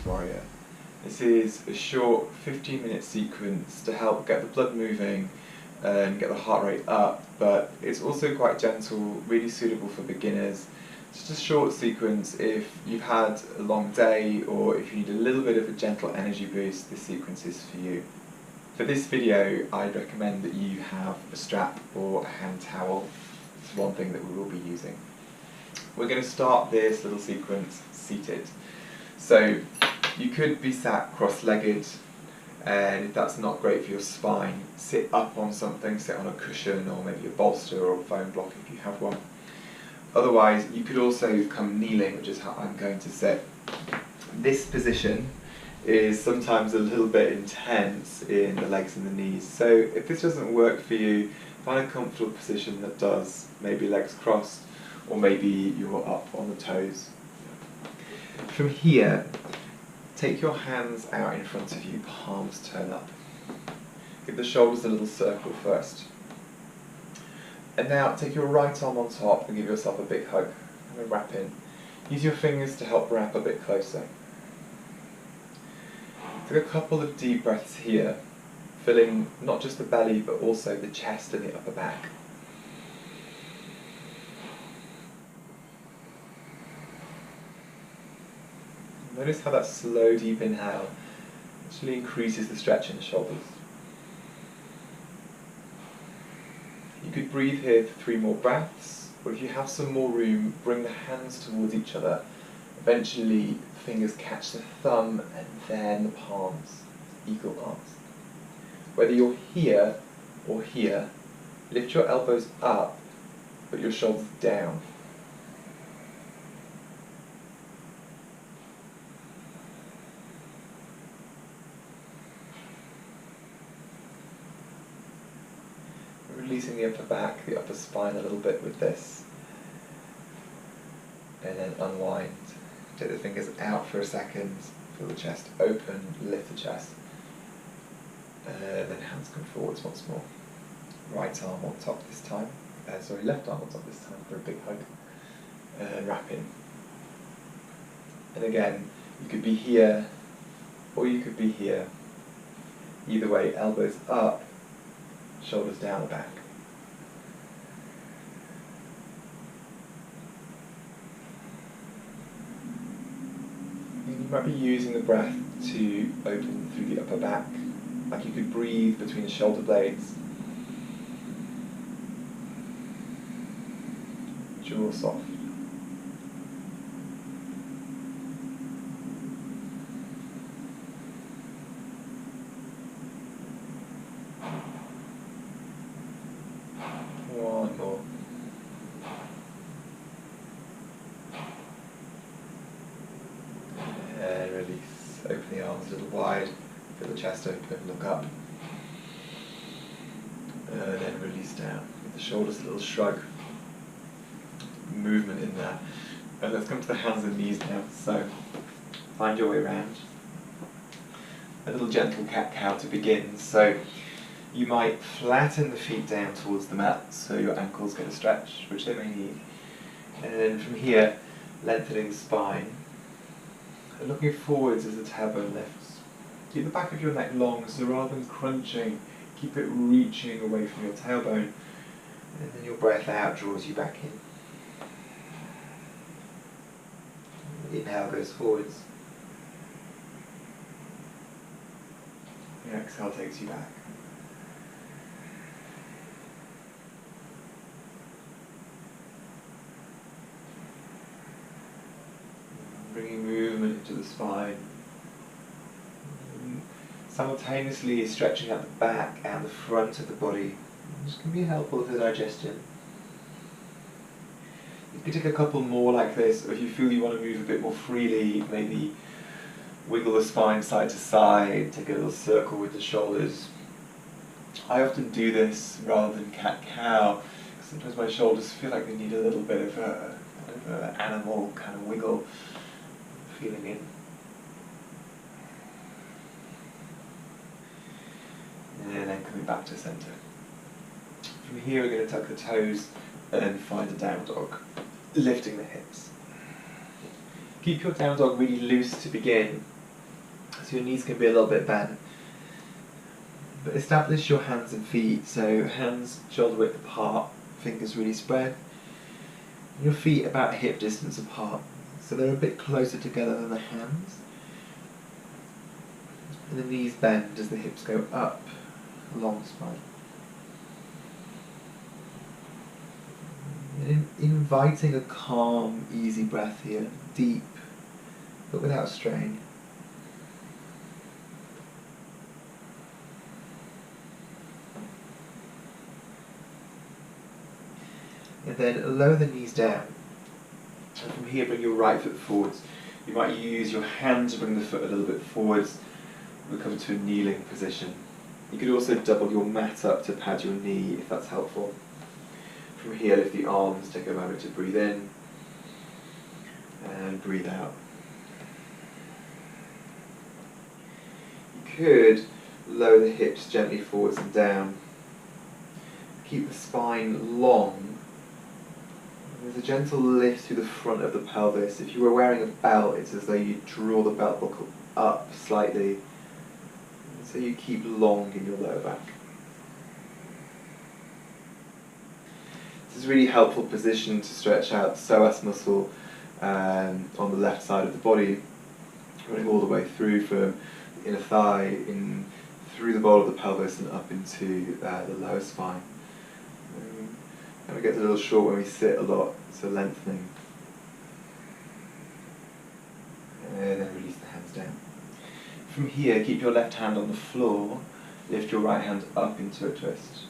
Warrior. This is a short 15-minute sequence to help get the blood moving and get the heart rate up, but it's also quite gentle, really suitable for beginners. It's just a short sequence if you've had a long day or if you need a little bit of a gentle energy boost, this sequence is for you. For this video, I'd recommend that you have a strap or a hand towel. It's one thing that we will be using. We're going to start this little sequence seated. So you could be sat cross-legged, and if that's not great for your spine, sit up on something, sit on a cushion or maybe a bolster or a foam block if you have one. Otherwise, you could also come kneeling, which is how I'm going to sit. This position is sometimes a little bit intense in the legs and the knees, so if this doesn't work for you, find a comfortable position that does, maybe legs crossed, or maybe you're up on the toes. From here, take your hands out in front of you, palms turn up. Give the shoulders a little circle first. And now take your right arm on top and give yourself a big hug, and a wrap in. Use your fingers to help wrap a bit closer. Take a couple of deep breaths here, filling not just the belly but also the chest and the upper back. Notice how that slow, deep inhale actually increases the stretch in the shoulders. You could breathe here for 3 more breaths, or if you have some more room, bring the hands towards each other. Eventually, fingers catch the thumb and then the palms, eagle arms. Whether you're here or here, lift your elbows up, put your shoulders down. Releasing the upper back, the upper spine a little bit with this. And then unwind. Take the fingers out for a second, feel the chest open, lift the chest. And then hands come forwards once more. Right arm on top this time. Left arm on top this time for a big hug. And wrap in. And again, you could be here, or you could be here. Either way, elbows up, shoulders down the back. You might be using the breath to open through the upper back, like you could breathe between the shoulder blades. Jaw soft. One more. And release. Open the arms a little wide. Feel the chest open. Look up. And then release down. Give the shoulders a little shrug. Movement in there. And let's come to the hands and knees now. So find your way around. A little gentle cat-cow to begin. So you might flatten the feet down towards the mat so your ankles get a stretch, which they may need. And then from here, lengthening the spine and looking forwards as the tailbone lifts. Keep the back of your neck long, so rather than crunching, keep it reaching away from your tailbone. And then your breath out draws you back in. The inhale goes forwards. Your exhale takes you back. Bringing movement into the spine. Simultaneously stretching out the back and the front of the body. This can be helpful to digestion. You can take a couple more like this, or if you feel you want to move a bit more freely, maybe wiggle the spine side to side, take a little circle with the shoulders. I often do this rather than cat-cow, because sometimes my shoulders feel like they need a little bit of an animal kind of wiggle. Feeling in. And then coming back to center. From here we're going to tuck the toes and find a down dog, lifting the hips. Keep your down dog really loose to begin, so your knees can be a little bit bent. But establish your hands and feet, so hands shoulder width apart, fingers really spread. Your feet about hip distance apart, so they're a bit closer together than the hands. And the knees bend as the hips go up along spine. And inviting a calm, easy breath here, deep, but without strain. And then lower the knees down. And from here, bring your right foot forwards. You might use your hand to bring the foot a little bit forwards. We'll come to a kneeling position. You could also double your mat up to pad your knee if that's helpful. From here, lift the arms, take a moment to breathe in and breathe out. You could lower the hips gently forwards and down. Keep the spine long. There's a gentle lift through the front of the pelvis. If you were wearing a belt, it's as though you draw the belt buckle up slightly, so you keep long in your lower back. This is a really helpful position to stretch out the psoas muscle on the left side of the body, running all the way through from the inner thigh, in through the bowl of the pelvis and up into the lower spine. And it gets a little short when we sit a lot, so lengthening. And then release the hands down. From here, keep your left hand on the floor, lift your right hand up into a twist.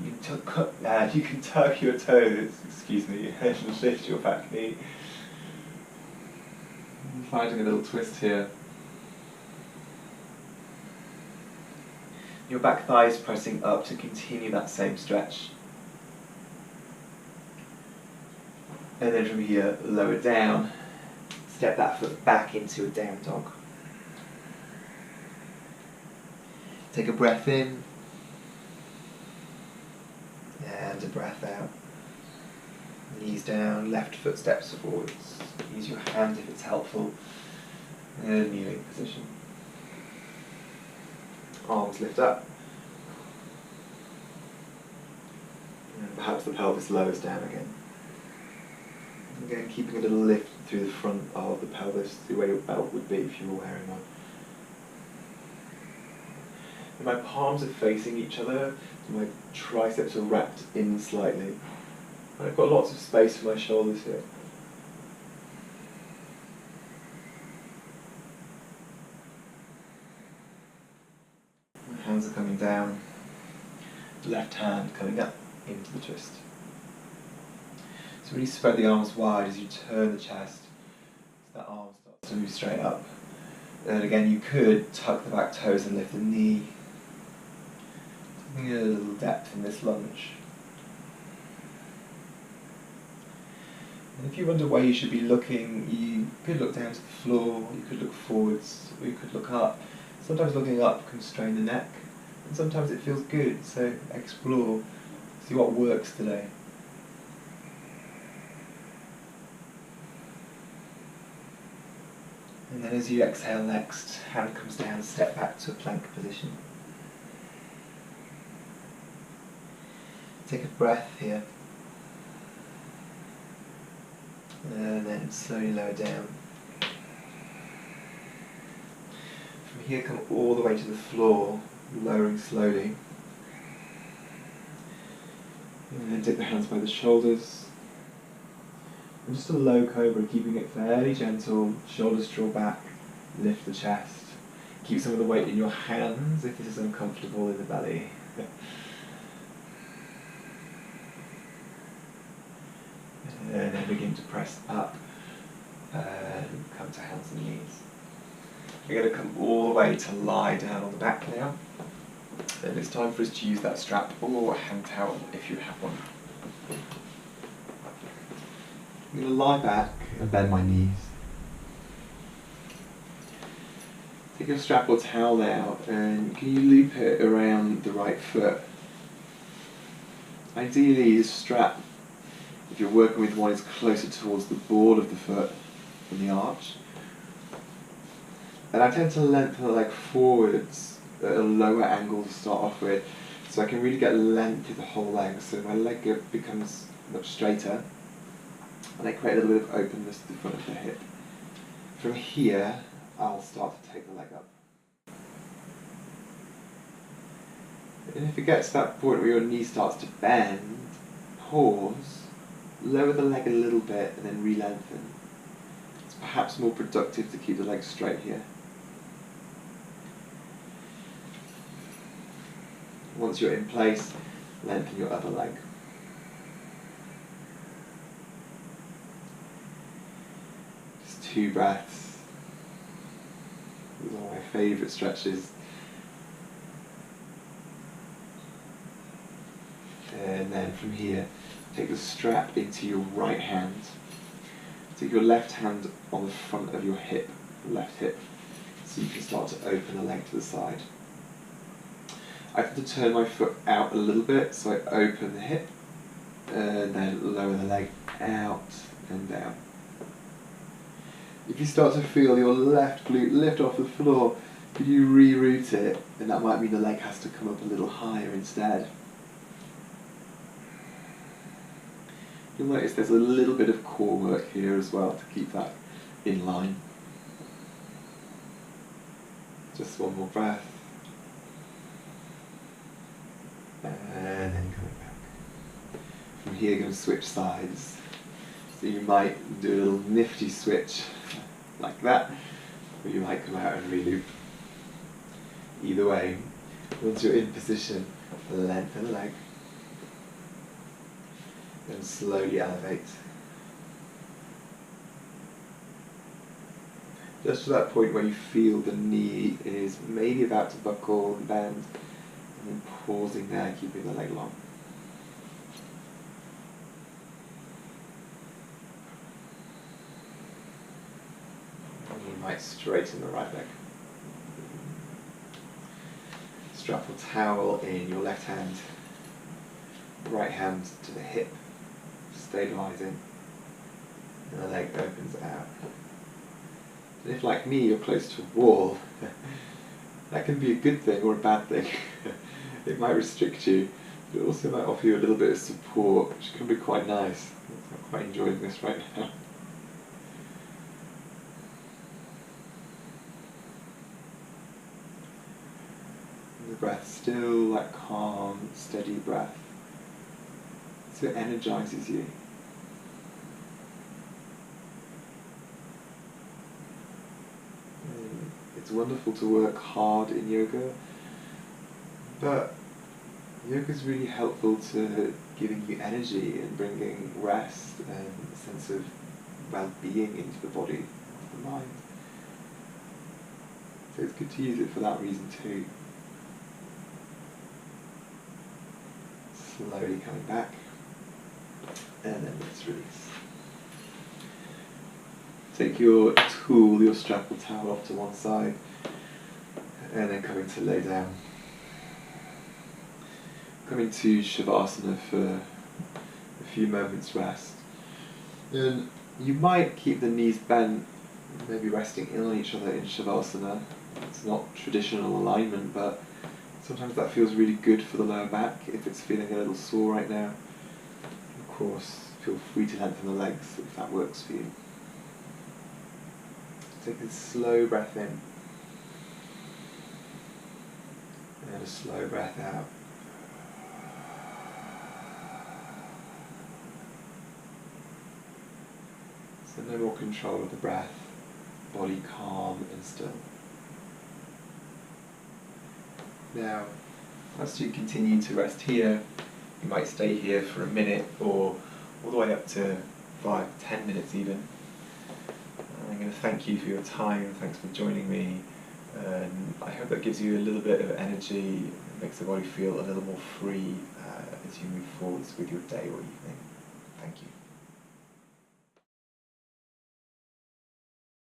You can tuck your toes, and lift your back knee. I'm finding a little twist here. Your back thigh is pressing up to continue that same stretch. And then from here, lower down, step that foot back into a down dog. Take a breath in, and a breath out. Knees down, left foot steps forwards. Use your hand if it's helpful. And a kneeling position. Arms lift up. And perhaps the pelvis lowers down again. Again, keeping a little lift through the front of the pelvis, the way your belt would be if you were wearing one. And my palms are facing each other, so my triceps are wrapped in slightly. And I've got lots of space for my shoulders here. My hands are coming down, left hand coming up into the twist. So really spread the arms wide as you turn the chest, so that arm starts to move straight up. And again, you could tuck the back toes and lift the knee. Something a little depth in this lunge. And if you wonder where you should be looking, you could look down to the floor, you could look forwards, or you could look up. Sometimes looking up can strain the neck, and sometimes it feels good, so explore, see what works today. And then as you exhale next, hand comes down, step back to a plank position. Take a breath here. And then slowly lower down. From here, come all the way to the floor, lowering slowly. And then take the hands by the shoulders. And just a low cobra, keeping it fairly gentle, shoulders draw back, lift the chest. Keep some of the weight in your hands if this is uncomfortable in the belly. And then begin to press up and come to hands and knees. You're going to come all the way to lie down on the back now. And it's time for us to use that strap or a hand towel if you have one. I'm going to lie back and bend my knees. Take a strap or towel now and can you loop it around the right foot? Ideally, the strap, if you're working with one, is closer towards the ball of the foot than the arch. And I tend to lengthen the leg forwards at a lower angle to start off with, so I can really get length through the whole leg, so my leg becomes much straighter, and I create a little bit of openness to the front of the hip. From here, I'll start to take the leg up. And if it gets to that point where your knee starts to bend, pause, lower the leg a little bit, and then re-lengthen. It's perhaps more productive to keep the leg straight here. Once you're in place, lengthen your other leg. Just 2 breaths. These are my favourite stretches. And then from here, take the strap into your right hand. Take your left hand on the front of your hip, left hip, so you can start to open the leg to the side. I have to turn my foot out a little bit, so I open the hip, and then lower the leg out and down. If you start to feel your left glute lift off the floor, could you reroute it? And that might mean the leg has to come up a little higher instead. You'll notice there's a little bit of core work here as well to keep that in line. Just one more breath. And then coming back. From here, going to switch sides. So you might do a little nifty switch like that, or you might come out and re-loop. Either way, once you're in position, lengthen the leg. Then slowly elevate. Just to that point where you feel the knee is maybe about to buckle and bend, and then pausing there, keeping the leg long. And you might straighten the right leg. Strap a towel in your left hand, right hand to the hip, stabilizing, and the leg opens out. And if, like me, you're close to a wall, that can be a good thing or a bad thing. It might restrict you, but it also might offer you a little bit of support, which can be quite nice. I'm quite enjoying this right now. And the breath still that calm, steady breath. So it energizes you. It's wonderful to work hard in yoga, but yoga is really helpful to giving you energy and bringing rest and a sense of well-being into the body, the mind. So it's good to use it for that reason too. Slowly coming back, and then let's release. Take your tool, your strap or towel off to one side, and then coming to lay down. Coming to Shavasana for a few moments rest. And you might keep the knees bent, maybe resting in on each other in Shavasana. It's not traditional alignment, but sometimes that feels really good for the lower back if it's feeling a little sore right now. Of course, feel free to lengthen the legs if that works for you. Take a slow breath in, and a slow breath out. So no more control of the breath, body calm and still. Now, as you continue to rest here, you might stay here for a minute or all the way up to 5-10 minutes even. I'm going to thank you for your time, thanks for joining me, and I hope that gives you a little bit of energy, makes the body feel a little more free as you move forwards with your day or evening. Thank you.